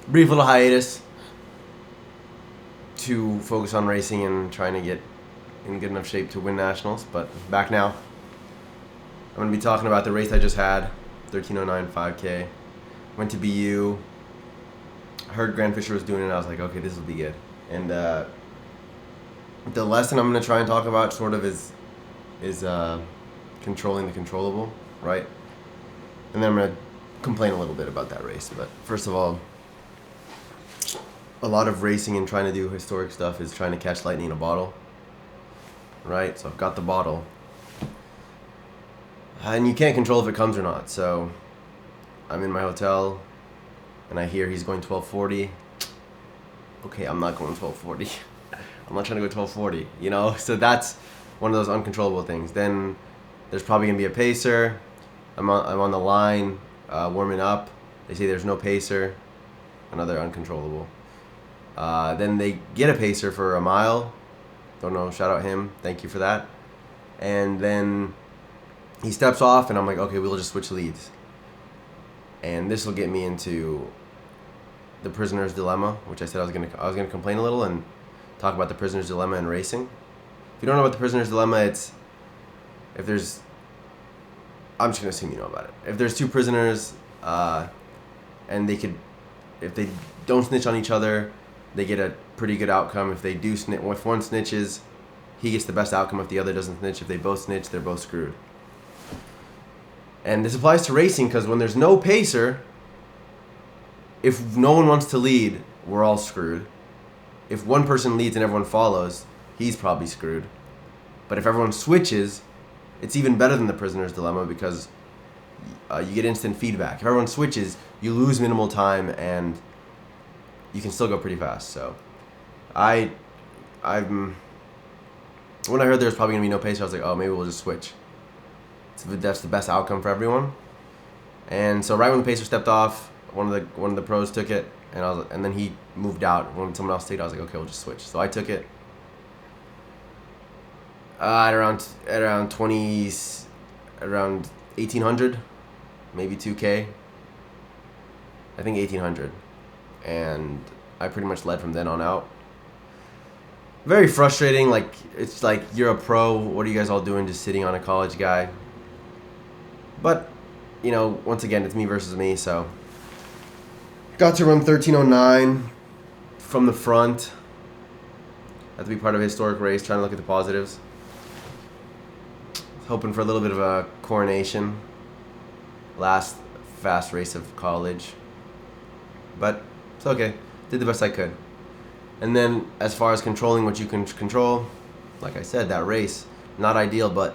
Brief little hiatus to focus on racing and trying to get in good enough shape to win nationals. But back now. I'm going to be talking about the race I just had, 13:09 5K. Went to BU. Heard Grant Fisher was doing it, and I was like, okay, this will be good. And the lesson I'm going to try and talk about sort of is controlling the controllable, right? And then I'm going to complain a little bit about that race. But first of all, a lot of racing and trying to do historic stuff is trying to catch lightning in a bottle, right? So I've got the bottle. And you can't control if it comes or not. So I'm in my hotel, and I hear he's going 12:40. Okay, I'm not going 12:40. I'm not trying to go 12:40, you know? So that's one of those uncontrollable things. Then there's probably going to be a pacer. I'm on the line warming up. They say there's no pacer. Another uncontrollable. Then they get a pacer for a mile. Don't know, shout out him. Thank you for that. And then he steps off, and I'm like, okay, we'll just switch leads. And this will get me into the prisoner's dilemma, which I said I was gonna complain a little and talk about the prisoner's dilemma in racing. If you don't know about the prisoner's dilemma, it's I'm just gonna assume you know about it. If there's two prisoners, and if they don't snitch on each other, they get a pretty good outcome. If they do snitch, if one snitches, he gets the best outcome. If the other doesn't snitch, if they both snitch, they're both screwed. And this applies to racing because when there's no pacer, if no one wants to lead, we're all screwed. If one person leads and everyone follows, he's probably screwed. But if everyone switches, it's even better than the prisoner's dilemma because you get instant feedback. If everyone switches, you lose minimal time and you can still go pretty fast. So when I heard there was probably going to be no pacer, I was like, oh, maybe we'll just switch. That's the best outcome for everyone. And so right when the pacer stepped off, one of the pros took it, and then he moved out. When someone else took it, I was like, okay, we'll just switch. So I took it at around 1800, maybe 2K. I think 1800, and I pretty much led from then on out. Very frustrating. Like it's like you're a pro. What are you guys all doing, just sitting on a college guy? But, you know, once again, it's me versus me, so. Got to run 13:09 from the front. Had to be part of a historic race, trying to look at the positives. Hoping for a little bit of a coronation. Last fast race of college. But it's okay. Did the best I could. And then, as far as controlling what you can control, like I said, that race, not ideal, but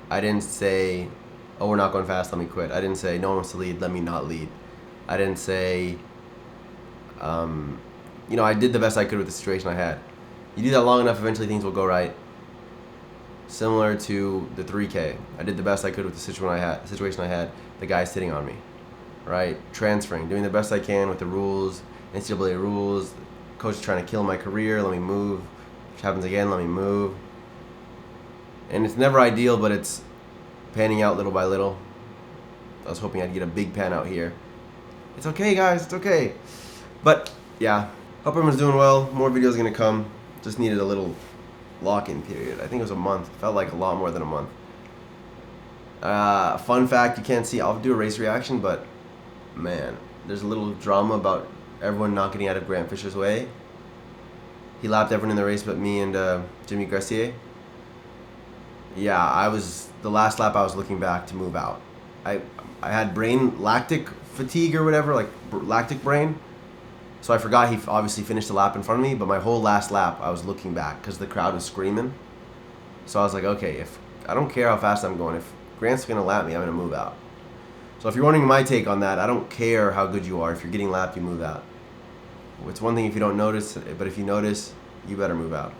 I didn't say, oh, we're not going fast, let me quit. I didn't say, no one wants to lead, let me not lead. I didn't say, I did the best I could with the situation I had. You do that long enough, eventually things will go right. Similar to the 3K. I did the best I could with the situation I had, the guy sitting on me. Right? Transferring, doing the best I can with the rules, NCAA rules. Coach is trying to kill my career, let me move. Which happens again, let me move. And it's never ideal, but it's panning out little by little. I was hoping I'd get a big pan out here. It's okay, guys, it's okay. But, yeah, hope everyone's doing well. More videos are going to come. Just needed a little lock-in period. I think it was a month. Felt like a lot more than a month. Fun fact, you can't see, I'll do a race reaction, but, man, there's a little drama about everyone not getting out of Grant Fisher's way. He lapped everyone in the race but me and Jimmy Gressier. Yeah, the last lap I was looking back to move out. I had lactic fatigue or whatever, like lactic brain. So I forgot he obviously finished the lap in front of me, but my whole last lap I was looking back because the crowd was screaming. So I was like, okay, I don't care how fast I'm going. If Grant's going to lap me, I'm going to move out. So if you're wondering my take on that, I don't care how good you are. If you're getting lapped, you move out. It's one thing if you don't notice, but if you notice, you better move out.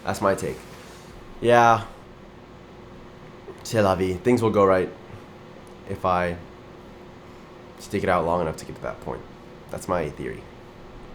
That's my take. Yeah. C'est la vie. Things will go right if I stick it out long enough to get to that point. That's my theory.